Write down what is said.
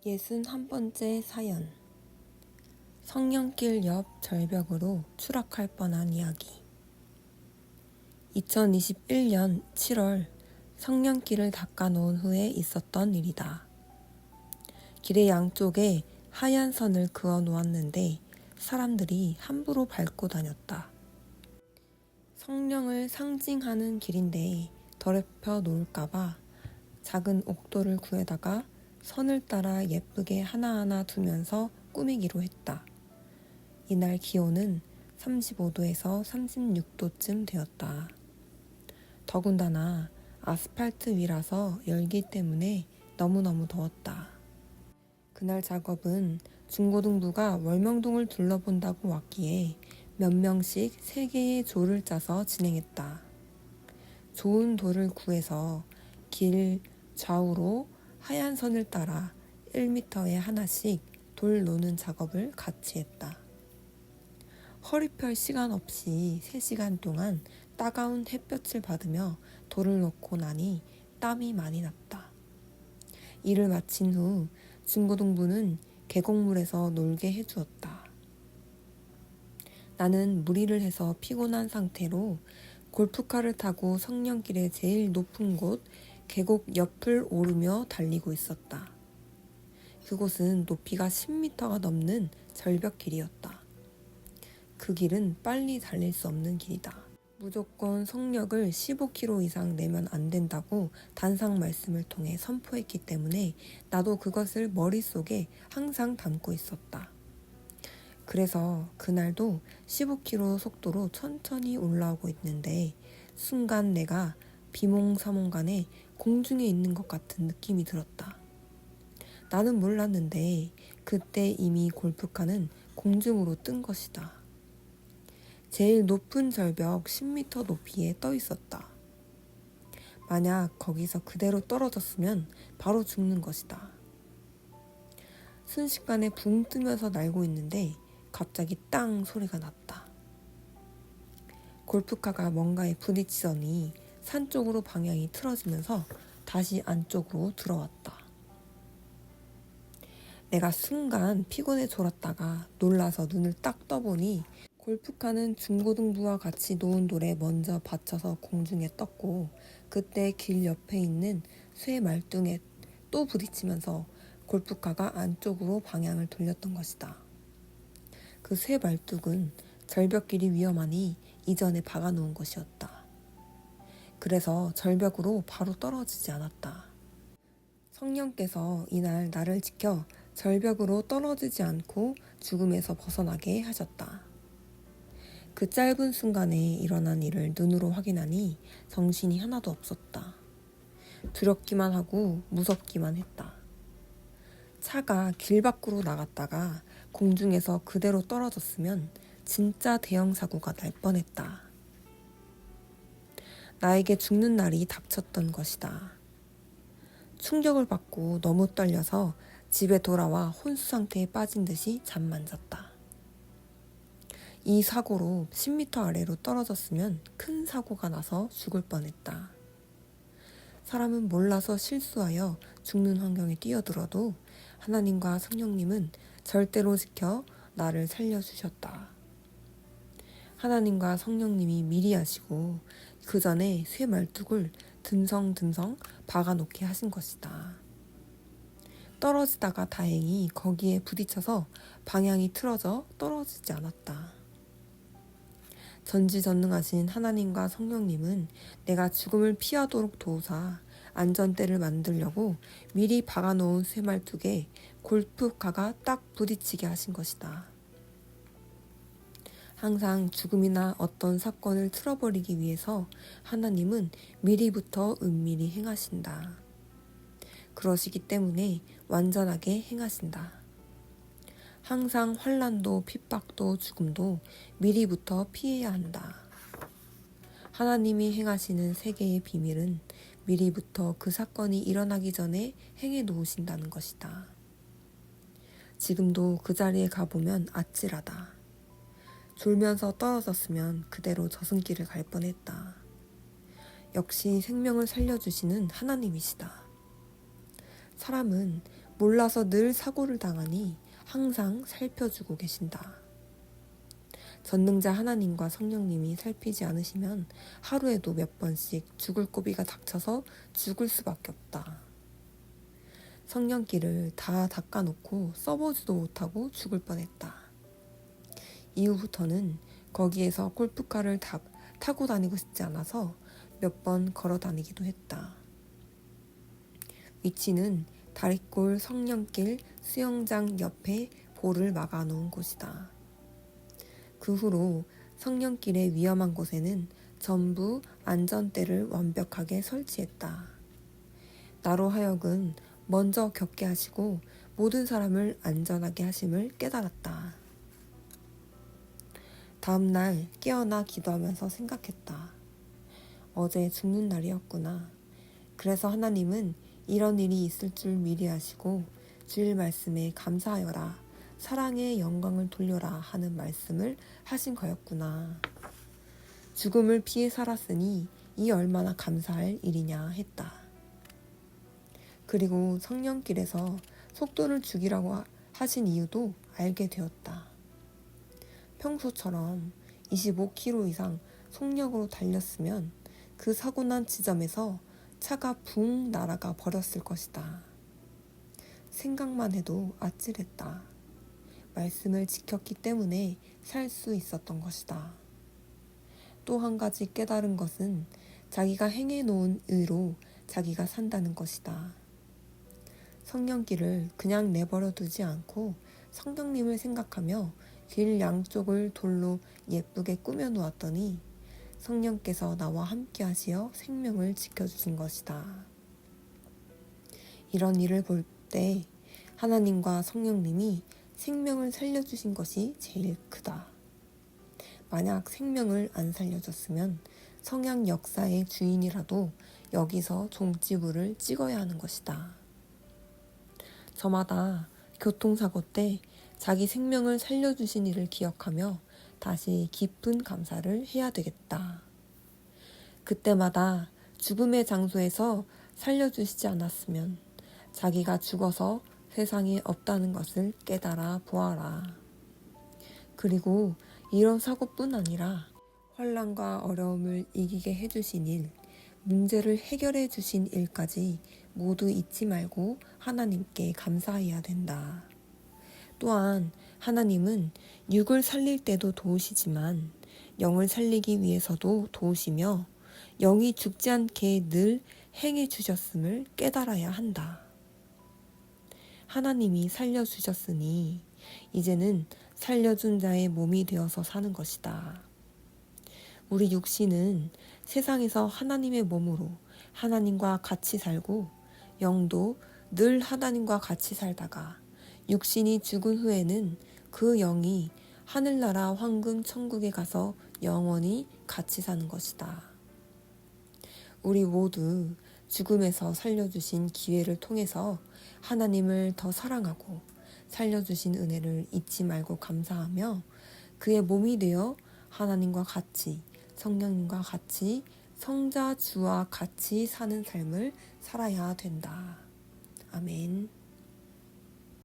61번째 사연. 성령길 옆 절벽으로 추락할 뻔한 이야기. 2021년 7월 성령길을 닦아놓은 후에 있었던 일이다. 길의 양쪽에 하얀 선을 그어 놓았는데 사람들이 함부로 밟고 다녔다. 성령을 상징하는 길인데 더럽혀 놓을까봐 작은 옥도를 구해다가 선을 따라 예쁘게 하나하나 두면서 꾸미기로 했다. 이날 기온은 35도에서 36도쯤 되었다. 더군다나 아스팔트 위라서 열기 때문에 너무너무 더웠다. 그날 작업은 중고등부가 월명동을 둘러본다고 왔기에 몇 명씩 3개의 조를 짜서 진행했다. 좋은 돌을 구해서 길 좌우로 하얀 선을 따라 1m에 하나씩 돌 놓는 작업을 같이 했다. 허리 펼 시간 없이 3시간 동안 따가운 햇볕을 받으며 돌을 놓고 나니 땀이 많이 났다. 일을 마친 후 중고등부는 계곡물에서 놀게 해주었다. 나는 무리를 해서 피곤한 상태로 골프카를 타고 성령길의 제일 높은 곳 계곡 옆을 오르며 달리고 있었다. 그곳은 높이가 10m가 넘는 절벽길이었다. 그 길은 빨리 달릴 수 없는 길이다. 무조건 속력을 15km 이상 내면 안 된다고 단상 말씀을 통해 선포했기 때문에 나도 그것을 머릿속에 항상 담고 있었다. 그래서 그날도 15km 속도로 천천히 올라오고 있는데 순간 내가 비몽사몽간에 공중에 있는 것 같은 느낌이 들었다. 나는 몰랐는데 그때 이미 골프카는 공중으로 뜬 것이다. 제일 높은 절벽 10m 높이에 떠 있었다. 만약 거기서 그대로 떨어졌으면 바로 죽는 것이다. 순식간에 붕 뜨면서 날고 있는데 갑자기 땅 소리가 났다. 골프카가 뭔가에 부딪히더니 산 쪽으로 방향이 틀어지면서 다시 안쪽으로 들어왔다. 내가 순간 피곤에 졸았다가 놀라서 눈을 딱 떠보니 골프카는 중고등부와 같이 놓은 돌에 먼저 받쳐서 공중에 떴고 그때 길 옆에 있는 쇠 말뚱에 또 부딪히면서 골프카가 안쪽으로 방향을 돌렸던 것이다. 그 쇠 말뚝은 절벽길이 위험하니 이전에 박아놓은 것이었다. 그래서 절벽으로 바로 떨어지지 않았다. 성령께서 이날 나를 지켜 절벽으로 떨어지지 않고 죽음에서 벗어나게 하셨다. 그 짧은 순간에 일어난 일을 눈으로 확인하니 정신이 하나도 없었다. 두렵기만 하고 무섭기만 했다. 차가 길 밖으로 나갔다가 공중에서 그대로 떨어졌으면 진짜 대형 사고가 날 뻔했다. 나에게 죽는 날이 닥쳤던 것이다. 충격을 받고 너무 떨려서 집에 돌아와 혼수 상태에 빠진 듯이 잠만 잤다. 이 사고로 10m 아래로 떨어졌으면 큰 사고가 나서 죽을 뻔했다. 사람은 몰라서 실수하여 죽는 환경에 뛰어들어도 하나님과 성령님은 절대로 지켜 나를 살려주셨다. 하나님과 성령님이 미리 하시고 그 전에 쇠 말뚝을 듬성듬성 박아놓게 하신 것이다. 떨어지다가 다행히 거기에 부딪혀서 방향이 틀어져 떨어지지 않았다. 전지전능하신 하나님과 성령님은 내가 죽음을 피하도록 도우사 안전대를 만들려고 미리 박아놓은 쇠말뚝에 골프카가 딱 부딪히게 하신 것이다. 항상 죽음이나 어떤 사건을 틀어버리기 위해서 하나님은 미리부터 은밀히 행하신다. 그러시기 때문에 완전하게 행하신다. 항상 환난도 핍박도 죽음도 미리부터 피해야 한다. 하나님이 행하시는 세계의 비밀은 미리부터 그 사건이 일어나기 전에 행해 놓으신다는 것이다. 지금도 그 자리에 가보면 아찔하다. 졸면서 떨어졌으면 그대로 저승길을 갈 뻔했다. 역시 생명을 살려주시는 하나님이시다. 사람은 몰라서 늘 사고를 당하니 항상 살펴주고 계신다. 전능자 하나님과 성령님이 살피지 않으시면 하루에도 몇 번씩 죽을 고비가 닥쳐서 죽을 수밖에 없다. 성령길을 다 닦아놓고 써보지도 못하고 죽을 뻔했다. 이후부터는 거기에서 골프카를 타고 다니고 싶지 않아서 몇 번 걸어 다니기도 했다. 위치는 다리골 성령길 수영장 옆에 볼을 막아놓은 곳이다. 그 후로 성령길의 위험한 곳에는 전부 안전대를 완벽하게 설치했다. 나로 하여금 먼저 겪게 하시고 모든 사람을 안전하게 하심을 깨달았다. 다음 날 깨어나 기도하면서 생각했다. 어제 죽는 날이었구나. 그래서 하나님은 이런 일이 있을 줄 미리 아시고 주일 말씀에 감사하여라, 사랑의 영광을 돌려라 하는 말씀을 하신 거였구나. 죽음을 피해 살았으니 이 얼마나 감사할 일이냐 했다. 그리고 성령길에서 속도를 죽이라고 하신 이유도 알게 되었다. 평소처럼 25km 이상 속력으로 달렸으면 그 사고난 지점에서 차가 붕 날아가 버렸을 것이다. 생각만 해도 아찔했다. 말씀을 지켰기 때문에 살 수 있었던 것이다. 또 한 가지 깨달은 것은 자기가 행해놓은 의로 자기가 산다는 것이다. 성령길을 그냥 내버려 두지 않고 성령님을 생각하며 길 양쪽을 돌로 예쁘게 꾸며 놓았더니 성령께서 나와 함께 하시어 생명을 지켜주신 것이다. 이런 일을 볼 때 하나님과 성령님이 생명을 살려주신 것이 제일 크다. 만약 생명을 안 살려줬으면 성양 역사의 주인이라도 여기서 종지부를 찍어야 하는 것이다. 저마다 교통사고 때 자기 생명을 살려주신 일을 기억하며 다시 깊은 감사를 해야 되겠다. 그때마다 죽음의 장소에서 살려주시지 않았으면 자기가 죽어서 세상에 없다는 것을 깨달아 보아라. 그리고 이런 사고뿐 아니라 환난과 어려움을 이기게 해주신 일, 문제를 해결해 주신 일까지 모두 잊지 말고 하나님께 감사해야 된다. 또한 하나님은 육을 살릴 때도 도우시지만 영을 살리기 위해서도 도우시며 영이 죽지 않게 늘 행해 주셨음을 깨달아야 한다. 하나님이 살려주셨으니 이제는 살려준 자의 몸이 되어서 사는 것이다. 우리 육신은 세상에서 하나님의 몸으로 하나님과 같이 살고 영도 늘 하나님과 같이 살다가 육신이 죽은 후에는 그 영이 하늘나라 황금 천국에 가서 영원히 같이 사는 것이다. 우리 모두 죽음에서 살려주신 기회를 통해서 하나님을 더 사랑하고 살려주신 은혜를 잊지 말고 감사하며 그의 몸이 되어 하나님과 같이 성령님과 같이 성자 주와 같이 사는 삶을 살아야 된다. 아멘.